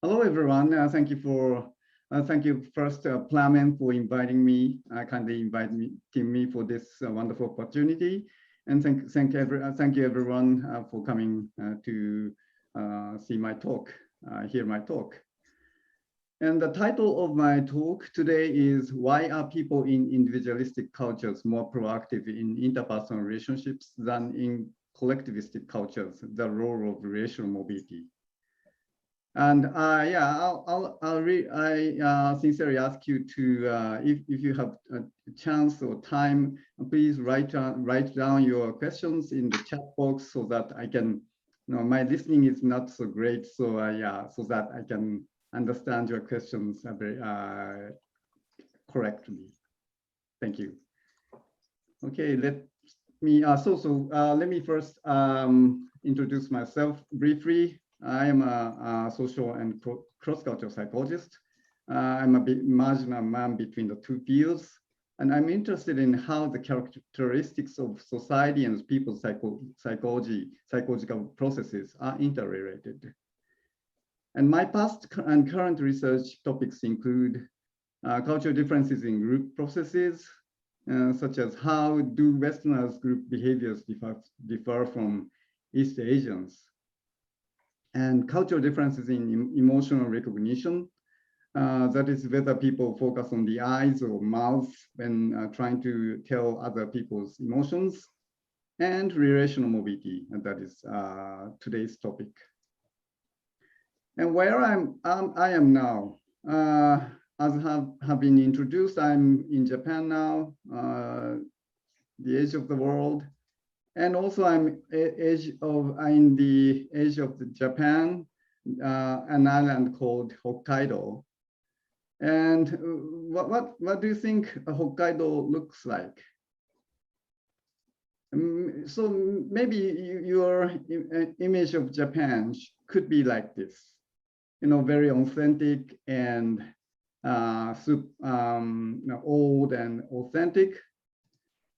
Hello, everyone. Thank you first, Plamen, for inviting me, kindly inviting me for this wonderful opportunity. And thank you everyone for coming to see my talk, hear my talk. And the title of my talk today is Why Are People in Individualistic Cultures More Proactive in Interpersonal Relationships Than in Collectivistic Cultures? The Role of Relational Mobility. And yeah, I sincerely ask you to, if you have a chance or time, please write down your questions in the chat box so that I can, my listening is not so great, so yeah, so that I can understand your questions very correctly. Thank you. Okay, let me first introduce myself briefly. I am a social and cross-cultural psychologist. I'm a marginal man between the two fields, and I'm interested in how the characteristics of society and people's psychological processes are interrelated. And my past and current research topics include cultural differences in group processes, such as how do Westerners' group behaviors differ from East Asians, and cultural differences in emotional recognition, that is whether people focus on the eyes or mouth when trying to tell other people's emotions, and relational mobility, and that is today's topic. And where I am now, as have been introduced, I'm in Japan now, the edge of the world. And also I'm in the edge of Japan, an island called Hokkaido. And what do you think Hokkaido looks like? So maybe your image of Japan could be like this, very authentic and old and authentic.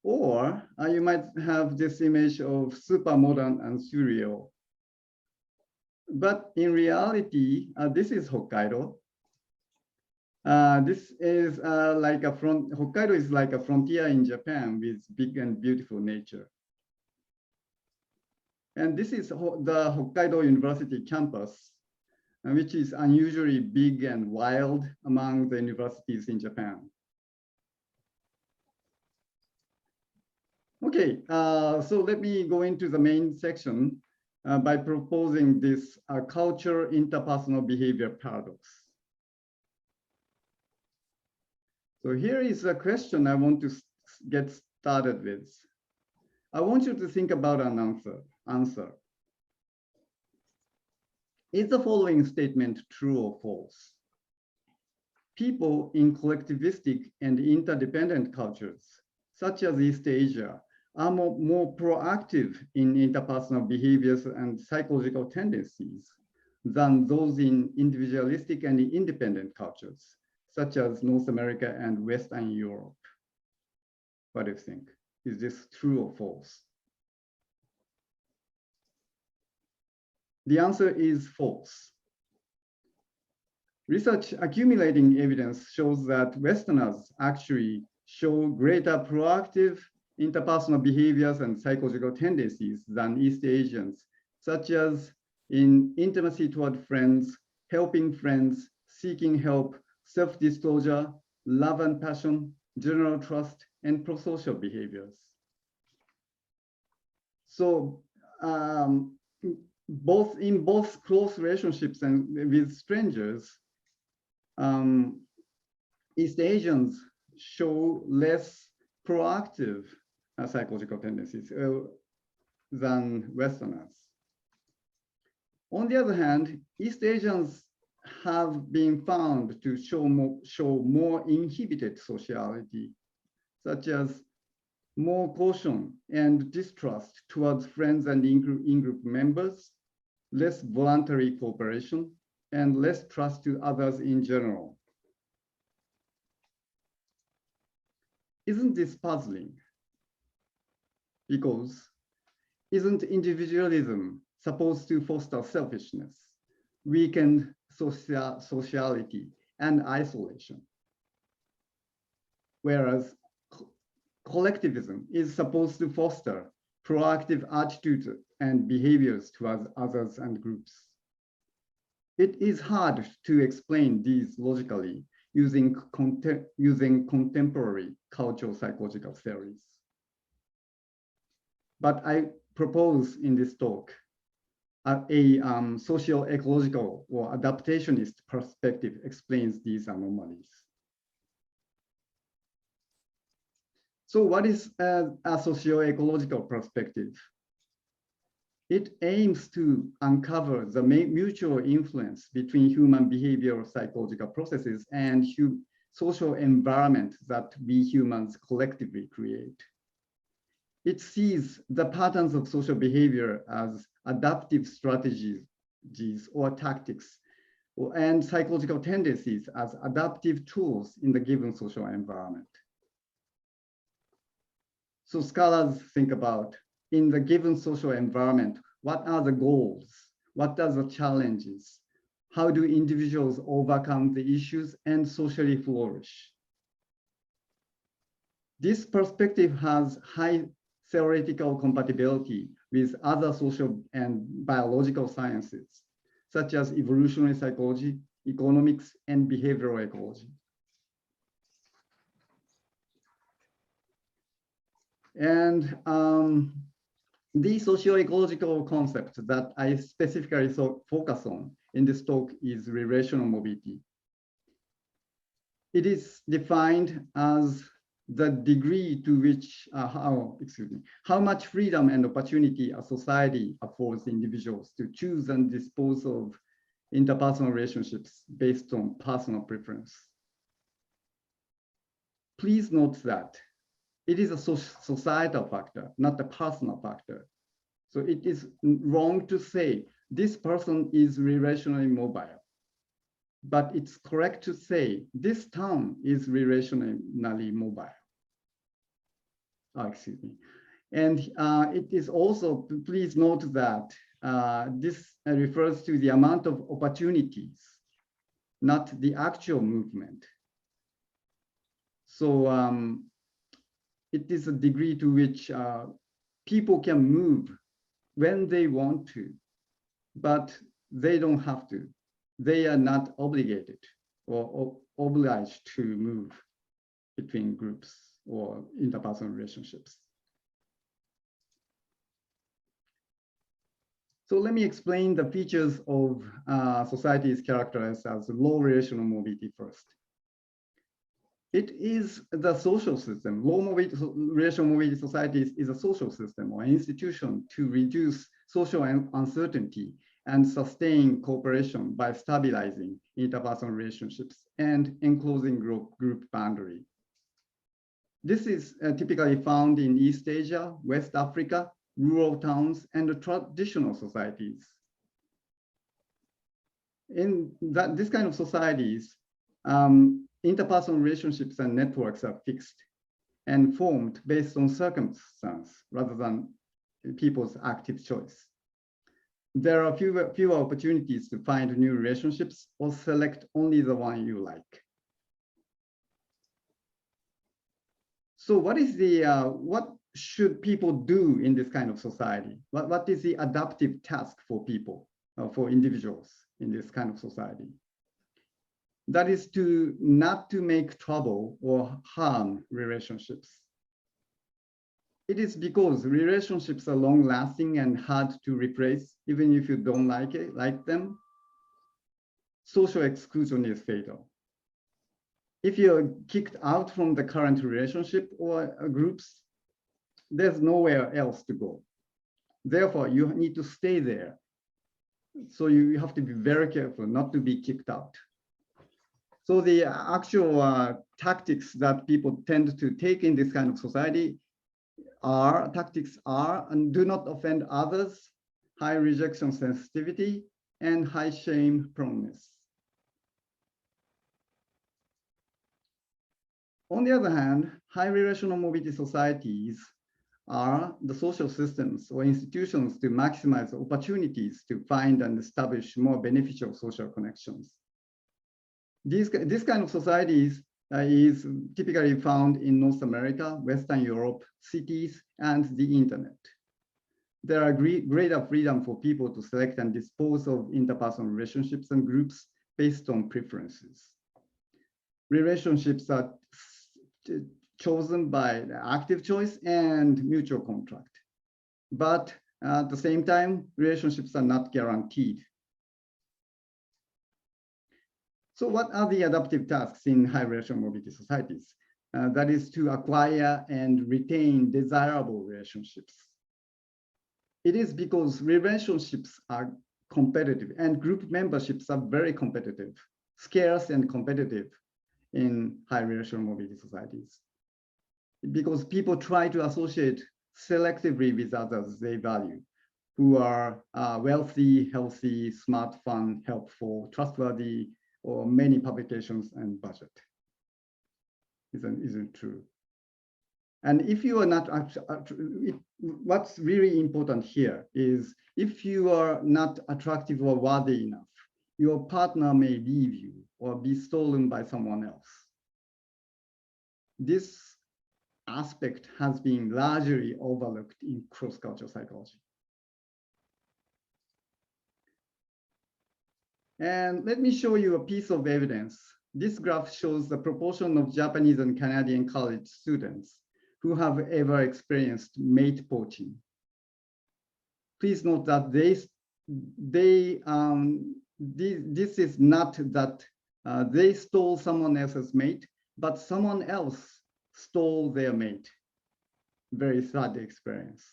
Or you might have this image of super modern and surreal. But in reality, this is Hokkaido. This is Hokkaido is like a frontier in Japan with big and beautiful nature. And this is the Hokkaido University campus, which is unusually big and wild among the universities in Japan. Okay, so let me go into the main section by proposing this culture interpersonal behavior paradox. So here is a question I want to get started with. I want you to think about an answer. Is the following statement true or false? People in collectivistic and interdependent cultures, such as East Asia, are more proactive in interpersonal behaviors and psychological tendencies than those in individualistic and independent cultures, such as North America and Western Europe. What do you think? Is this true or false? The answer is false. Research accumulating evidence shows that Westerners actually show greater proactive interpersonal behaviors and psychological tendencies than East Asians, such as in intimacy toward friends, helping friends, seeking help, self-disclosure, love and passion, general trust, and prosocial behaviors. So in both close relationships and with strangers, East Asians show less proactive psychological tendencies than Westerners. On the other hand, East Asians have been found to show more inhibited sociality, such as more caution and distrust towards friends and in-group members, less voluntary cooperation, and less trust to others in general. Isn't this puzzling? Because isn't individualism supposed to foster selfishness, weaken sociality, and isolation. Whereas collectivism is supposed to foster proactive attitudes and behaviors towards others and groups. It is hard to explain these logically using contemporary cultural psychological theories. But I propose in this talk a socio-ecological or adaptationist perspective explains these anomalies. So what is a socio-ecological perspective? It aims to uncover the mutual influence between human behavioral psychological processes and social environment that we humans collectively create. It sees the patterns of social behavior as adaptive strategies or tactics, and psychological tendencies as adaptive tools in the given social environment. So scholars think about, in the given social environment, what are the goals? What are the challenges? How do individuals overcome the issues and socially flourish? This perspective has high theoretical compatibility with other social and biological sciences, such as evolutionary psychology, economics, and behavioral ecology. And the socio-ecological concept that I specifically focus on in this talk is relational mobility. It is defined as the degree to which, how much freedom and opportunity a society affords individuals to choose and dispose of interpersonal relationships based on personal preference. Please note that it is a societal factor, not a personal factor. So it is wrong to say this person is relationally mobile, but it's correct to say this town is relationally mobile. Excuse me. And it is also, please note that this refers to the amount of opportunities, not the actual movement. So it is a degree to which people can move when they want to, but they don't have to. They are not obligated or obliged to move between groups or interpersonal relationships. So let me explain the features of societies characterized as low relational mobility first. It is the social system. Low mobility, relational mobility societies is a social system or institution to reduce social uncertainty and sustain cooperation by stabilizing interpersonal relationships and enclosing group boundary. This is typically found in East Asia, West Africa, rural towns, and traditional societies. In this kind of societies, interpersonal relationships and networks are fixed and formed based on circumstance rather than people's active choice. There are fewer opportunities to find new relationships or select only the one you like. So what is what should people do in this kind of society? What is the adaptive task for people, for individuals in this kind of society? That is to not to make trouble or harm relationships. It is because relationships are long-lasting and hard to replace, even if you don't like them. Social exclusion is fatal. If you're kicked out from the current relationship or groups, there's nowhere else to go. Therefore, you need to stay there. So you have to be very careful not to be kicked out. So the actual tactics that people tend to take in this kind of society are and do not offend others, high rejection sensitivity, and high shame proneness. On the other hand, high relational mobility societies are the social systems or institutions to maximize opportunities to find and establish more beneficial social connections. This kind of societies is typically found in North America, Western Europe, cities, and the internet. There are greater freedom for people to select and dispose of interpersonal relationships and groups based on preferences. Relationships are chosen by active choice and mutual contract. But at the same time, relationships are not guaranteed. So what are the adaptive tasks in high relational mobility societies? That is to acquire and retain desirable relationships. It is because relationships are competitive and group memberships are very competitive, scarce and competitive in high relational mobility societies. Because people try to associate selectively with others they value, who are wealthy, healthy, smart, fun, helpful, trustworthy, or many publications and budget. Isn't true. And if you are not, what's really important here is if you are not attractive or worthy enough, your partner may leave you or be stolen by someone else. This aspect has been largely overlooked in cross-cultural psychology. And let me show you a piece of evidence. This graph shows the proportion of Japanese and Canadian college students who have ever experienced mate poaching. Please note that this is not that they stole someone else's mate, but someone else stole their mate. Very sad experience.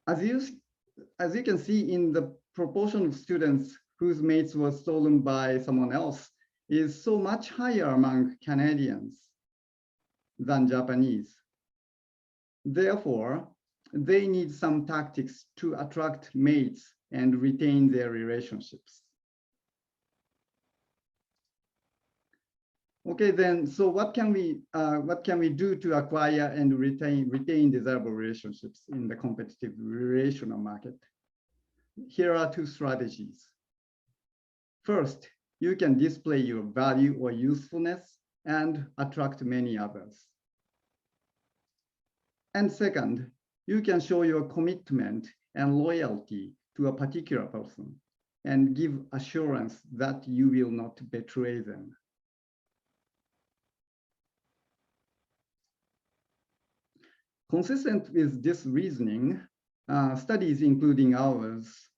As you can see in the proportion of students whose mates were stolen by someone else is so much higher among Canadians than Japanese. Therefore, they need some tactics to attract mates and retain their relationships. Okay, then, so what can we do to acquire and retain desirable relationships in the competitive relational market? Here are two strategies. First, you can display your value or usefulness and attract many others. And second, you can show your commitment and loyalty to a particular person and give assurance that you will not betray them. Consistent with this reasoning, studies including ours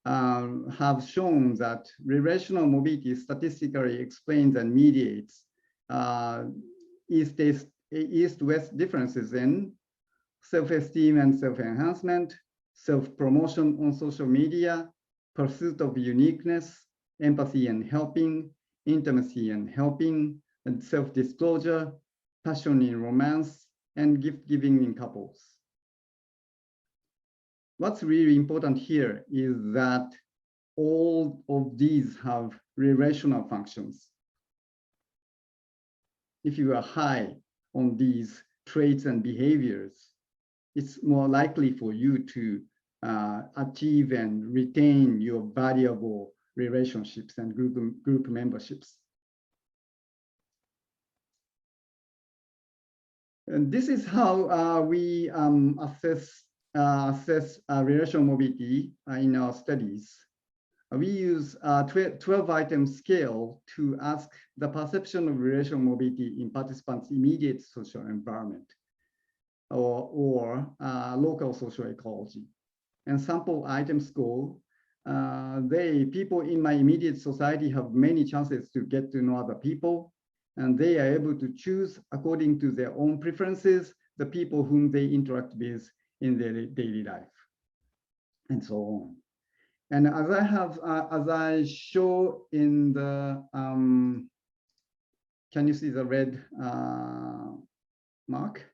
have shown that relational mobility statistically explains and mediates East-West differences in self-esteem and self-enhancement, self-promotion on social media, pursuit of uniqueness, empathy and helping, intimacy and helping, and self-disclosure, passion in romance, and gift-giving in couples. What's really important here is that all of these have relational functions. If you are high on these traits and behaviors, it's more likely for you to achieve and retain your valuable relationships and group memberships. And this is how we assess relational mobility in our studies. We use a 12-item scale to ask the perception of relational mobility in participants' immediate social environment or local social ecology. And sample item score, people in my immediate society have many chances to get to know other people, and they are able to choose according to their own preferences, the people whom they interact with in their daily life, and so on. And as I show in the, can you see the red mark?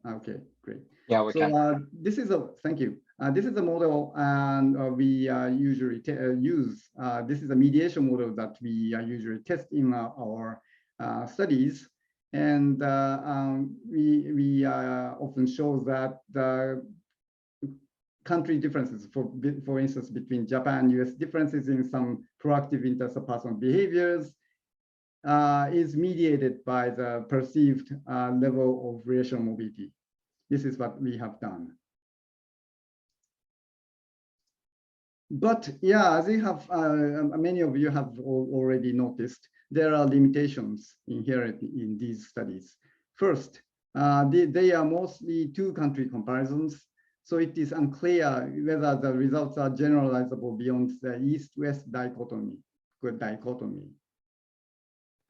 Okay, great. Yeah, we can. This is thank you. This is a model, and we usually use. This is a mediation model that we usually test in our studies. And we often show that the country differences, for instance, between Japan and US, differences in some proactive interpersonal behaviors is mediated by the perceived level of relational mobility. This is what we have done. But yeah, as you have, many of you have already noticed, there are limitations inherent in these studies. First, they are mostly two-country comparisons, so it is unclear whether the results are generalizable beyond the East-West dichotomy.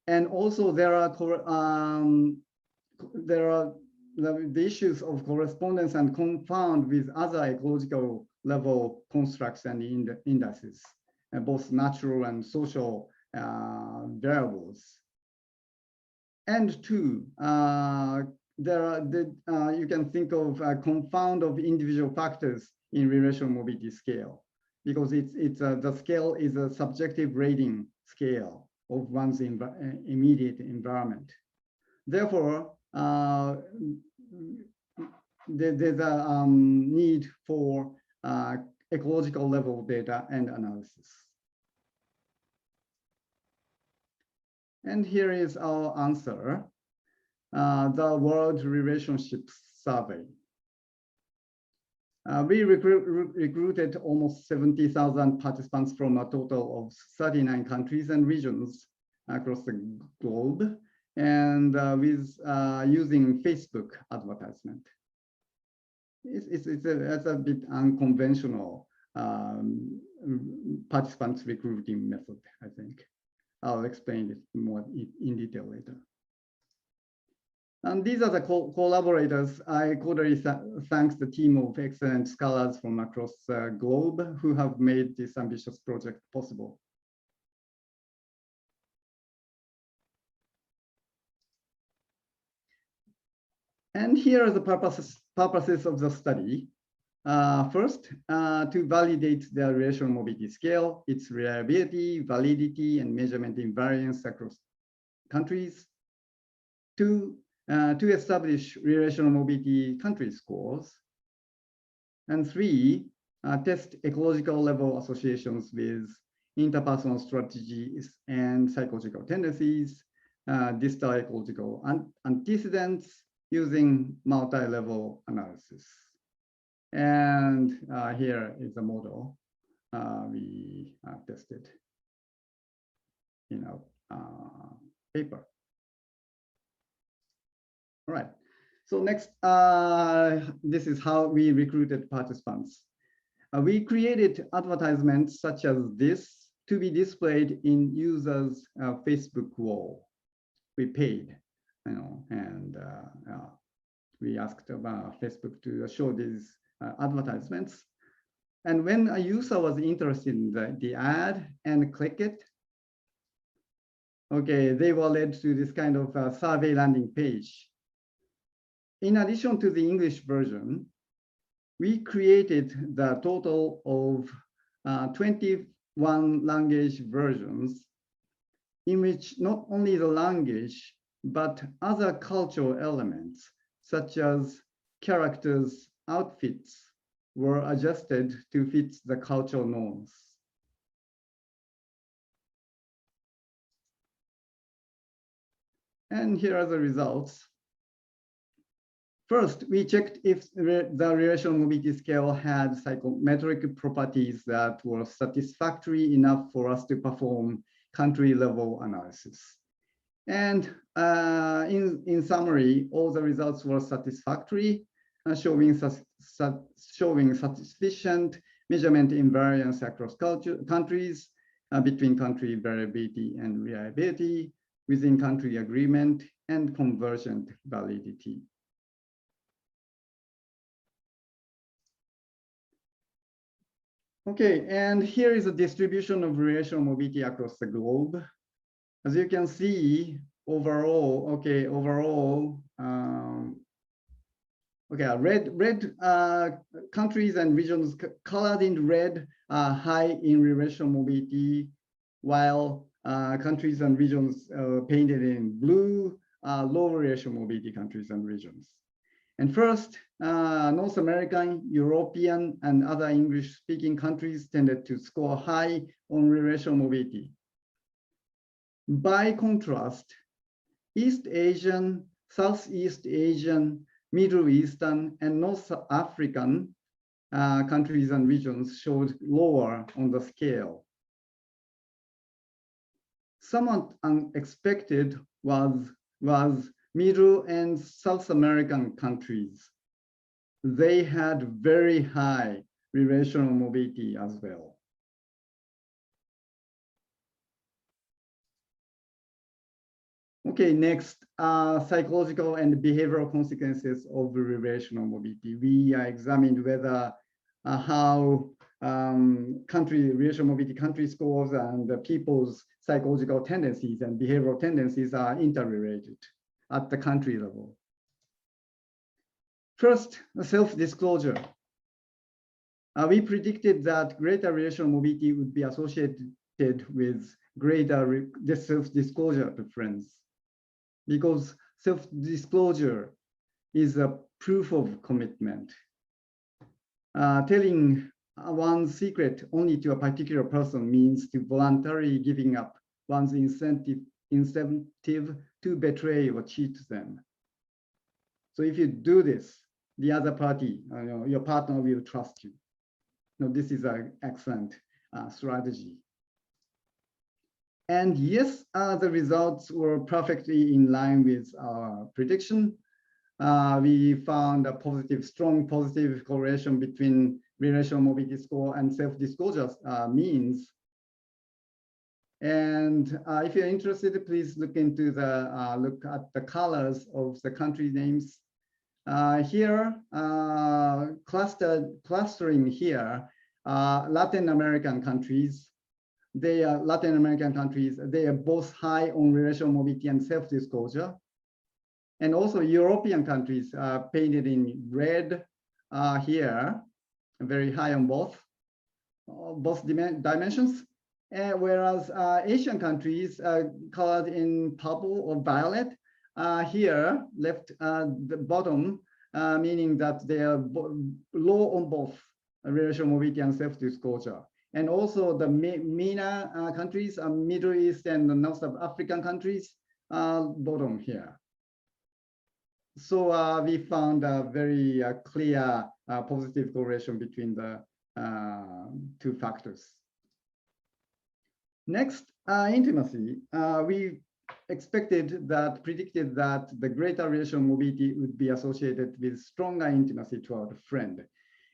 And also there are the issues of correspondence and confound with other ecological level constructs and indices, both natural and social variables. And two, there are you can think of a confound of individual factors in relational mobility scale, because the scale is a subjective rating scale of one's immediate environment. Therefore, there's a need for ecological level data and analysis. And here is our answer, the World Relationships Survey. We recruited almost 70,000 participants from a total of 39 countries and regions across the globe, and with using Facebook advertisement. It's a bit unconventional participants recruiting method, I think. I'll explain it more in detail later. And these are the collaborators. I cordially thank the team of excellent scholars from across the globe who have made this ambitious project possible. And here are the purposes of the study. First, to validate the relational mobility scale, its reliability, validity, and measurement invariance across countries. Two, to establish relational mobility country scores. And three, test ecological level associations with interpersonal strategies and psychological tendencies, distal ecological antecedents using multi-level analysis. And here is a model we tested in our paper. All right, so next, this is how we recruited participants. We created advertisements such as this to be displayed in users' Facebook wall. We paid, and we asked about Facebook to show these advertisements. And when a user was interested in the ad and click it, okay, they were led to this kind of survey landing page. In addition to the English version, we created the total of 21 language versions in which not only the language, but other cultural elements, such as characters, outfits, were adjusted to fit the cultural norms. And here are the results. First, we checked if the relational mobility scale had psychometric properties that were satisfactory enough for us to perform country-level analysis. And in summary, all the results were satisfactory, showing sufficient measurement invariance across countries, between country variability and reliability, within country agreement, and convergent validity. Okay, and here is a distribution of relational mobility across the globe. As you can see, overall, red countries and regions colored in red are high in relational mobility, while countries and regions painted in blue low relational mobility countries and regions. And first, North American, European, and other English-speaking countries tended to score high on relational mobility. By contrast, East Asian, Southeast Asian, Middle Eastern, and North African countries and regions showed lower on the scale. Somewhat unexpected was Middle and South American countries. They had very high relational mobility as well. Okay, next, psychological and behavioral consequences of relational mobility. We examined whether how relational mobility country scores and the people's psychological tendencies and behavioral tendencies are interrelated at the country level. First, self-disclosure. We predicted that greater relational mobility would be associated with greater self-disclosure to friends, because self-disclosure is a proof of commitment. Telling one's secret only to a particular person means to voluntarily giving up one's incentive to betray or cheat them. So if you do this, the other party, your partner will trust you. Now, this is an excellent strategy. And yes, the results were perfectly in line with our prediction. We found a strong positive correlation between relational mobility score and self-disclosure means. And if you're interested, please look into look at the colors of the country names. Here, clustering here, Latin American countries. They are both high on relational mobility and self-disclosure. And also European countries painted in red here, very high on both dimensions. Whereas Asian countries colored in purple or violet, here left the bottom, meaning that they are low on both relational mobility and self-disclosure. And also the MENA countries, Middle East and the North African countries, bottom here. So we found a very clear positive correlation between the two factors. Next, intimacy. We predicted that the greater relational mobility would be associated with stronger intimacy toward a friend.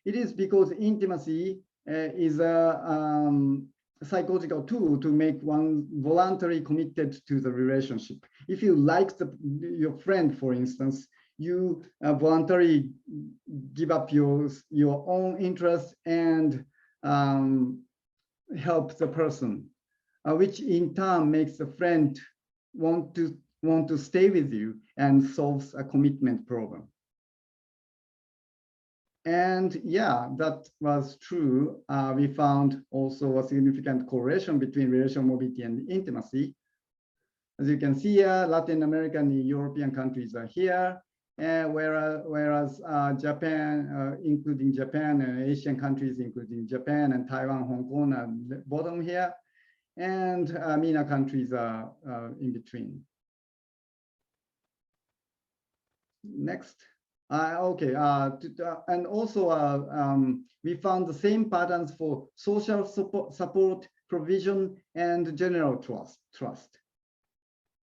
It is because intimacy is a psychological tool to make one voluntarily committed to the relationship. If you like your friend, for instance, you voluntarily give up your own interest and help the person, which in turn makes the friend want to stay with you and solves a commitment problem. And yeah, that was true. We found also a significant correlation between relational mobility and intimacy. As you can see here, Latin American and European countries are here, whereas Japan, including Japan, and Asian countries, including Japan and Taiwan, Hong Kong, are bottom here, and MENA countries are in between. Next. And also we found the same patterns for social support provision and general trust.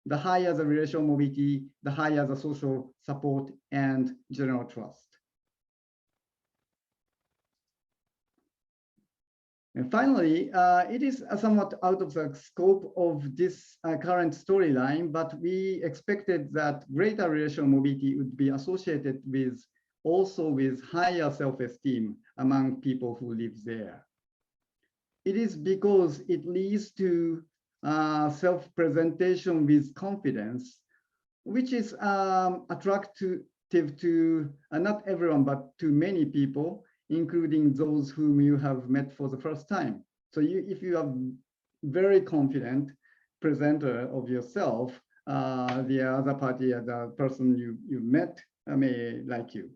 The higher the relational mobility, the higher the social support and general trust. And finally, it is somewhat out of the scope of this current storyline, but we expected that greater relational mobility would be associated with higher self-esteem among people who live there. It is because it leads to self-presentation with confidence, which is attractive to not everyone, but to many people, including those whom you have met for the first time. So if you are very confident presenter of yourself, the other party, the person you met may like you.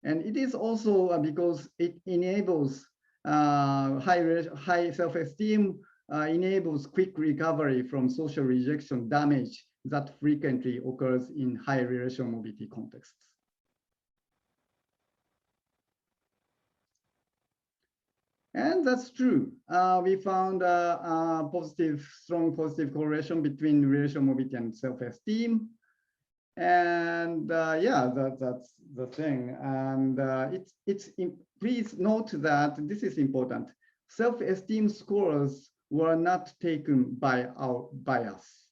And it is also because it enables high self-esteem, enables quick recovery from social rejection damage that frequently occurs in high relational mobility contexts. And that's true. We found a strong positive correlation between relational mobility and self-esteem. And yeah, that's the thing. And please note that this is important. Self-esteem scores were not taken by us.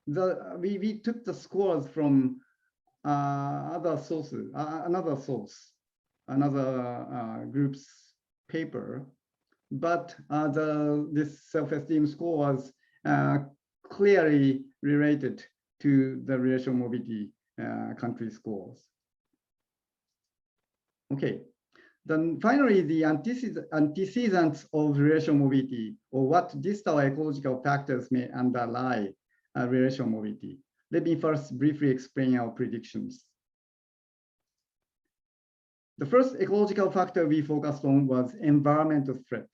We took the scores from other sources, another group's paper, but this self-esteem score was clearly related to the relational mobility country scores. Okay, then finally, the antecedents of relational mobility, or what distal ecological factors may underlie relational mobility. Let me first briefly explain our predictions. The first ecological factor we focused on was environmental threat.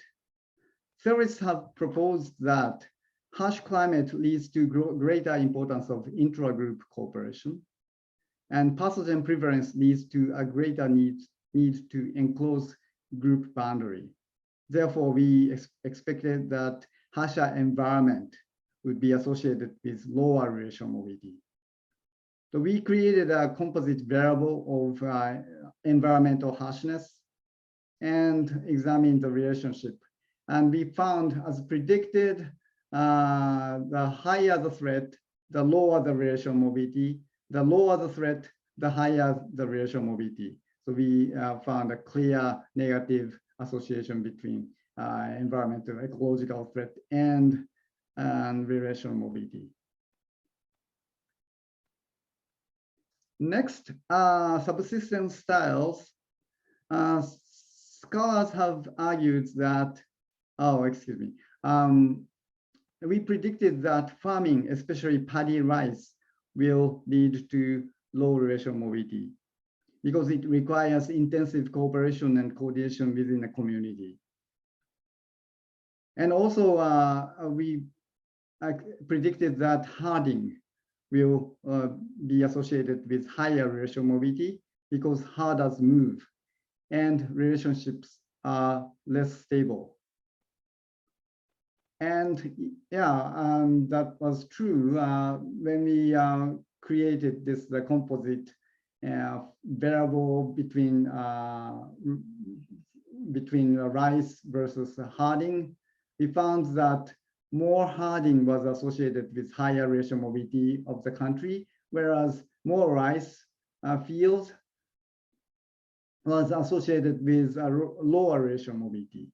Theorists have proposed that harsh climate leads to greater importance of intra-group cooperation, and pathogen prevalence leads to a greater need to enclose group boundary. Therefore, we expected that harsher environment would be associated with lower relational mobility. So we created a composite variable of environmental harshness and examined the relationship. And we found, as predicted, the higher the threat, the lower the relational mobility. The lower the threat, the higher the relational mobility. So we found a clear negative association between environmental ecological threat and relational mobility. Next, subsistence styles. Scholars have argued that, we predicted that farming, especially paddy rice, will lead to low relational mobility because it requires intensive cooperation and coordination within a community. And also, we predicted that herding will be associated with higher relational mobility because herders move and relationships are less stable. And yeah, that was true when we created the composite variable between rice versus herding. We found that more herding was associated with higher relational mobility of the country, whereas more rice fields was associated with a lower relational mobility,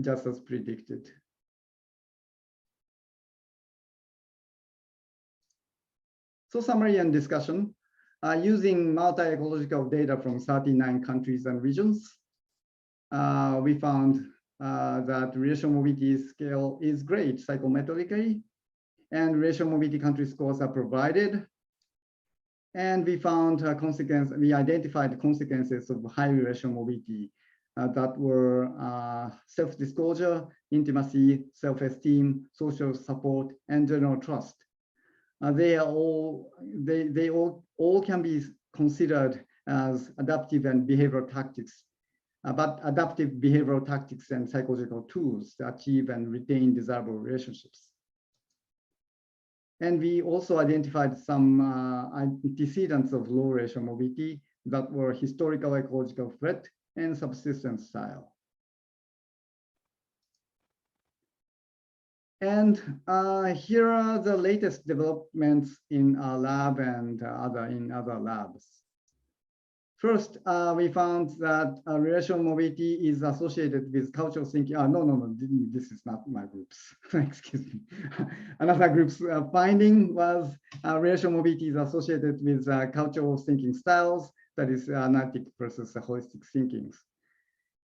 just as predicted. So summary and discussion. Using multi-ecological data from 39 countries and regions, we found that relational mobility scale is great psychometrically, and relational mobility country scores are provided. And we found we identified consequences of high relational mobility that were self-disclosure, intimacy, self-esteem, social support, and general trust. They all can be considered as adaptive and behavioral tactics, but adaptive behavioral tactics and psychological tools to achieve and retain desirable relationships. And we also identified some antecedents of low relational mobility that were historical ecological threat and subsistence style. And here are the latest developments in our lab and in other labs. First, we found that relational mobility is associated with cultural thinking. No, this is not my group's. Excuse me. Another group's finding was relational mobility is associated with cultural thinking styles, that is analytic versus holistic thinkings.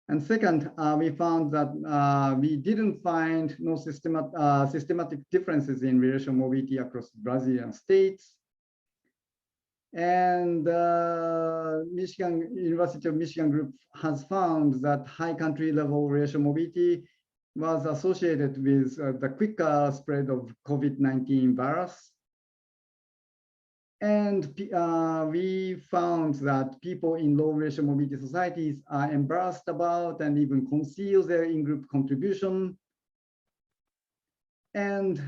And second, we found that we didn't find no systematic differences in relational mobility across Brazilian states. And University of Michigan group has found that high country level relational mobility was associated with the quicker spread of COVID-19 virus. And we found that people in low relational mobility societies are embarrassed about and even conceal their in-group contribution. And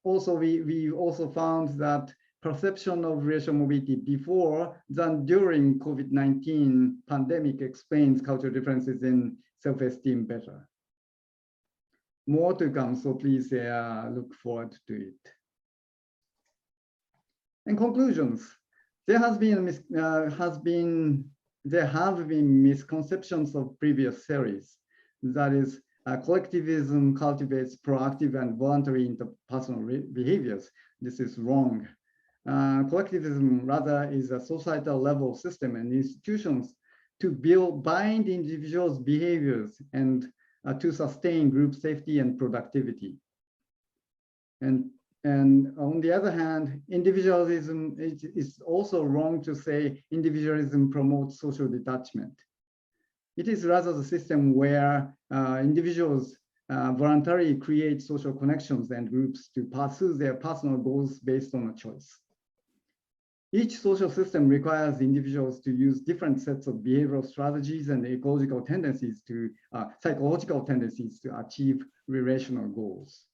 also, we also found that perception of relational mobility before than during COVID-19 pandemic explains cultural differences in self-esteem better. More to come, so please look forward to it. In conclusions, there have been misconceptions of previous series. That is, collectivism cultivates proactive and voluntary interpersonal behaviors. This is wrong. Collectivism rather is a societal level system and institutions to bind individuals' behaviors and to sustain group safety and productivity. And on the other hand, individualism is also wrong to say individualism promotes social detachment. It is rather the system where individuals voluntarily create social connections and groups to pursue their personal goals based on a choice. Each social system requires individuals to use different sets of behavioral strategies and ecological tendencies to psychological tendencies to achieve relational goals.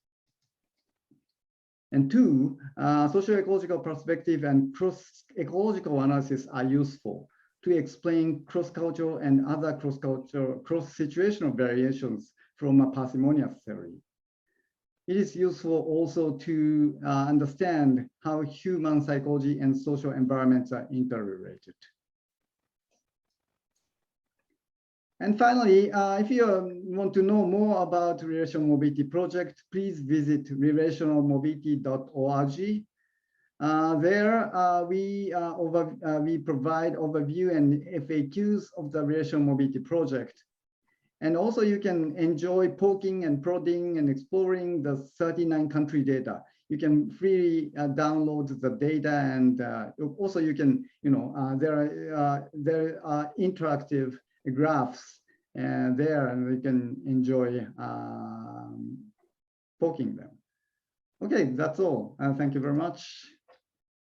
And two, socio-ecological perspective and cross-ecological analysis are useful to explain cross-cultural and other cross-cultural, cross-situational variations from a parsimonious theory. It is useful also to understand how human psychology and social environments are interrelated. And finally, if you want to know more about Relational Mobility Project, please visit relationalmobility.org. There we provide overview and FAQs of the Relational Mobility Project. And also you can enjoy poking and prodding and exploring the 39 country data. You can freely download the data, and also you can, there are interactive graphs there, and you can enjoy poking them. Okay, that's all. Thank you very much.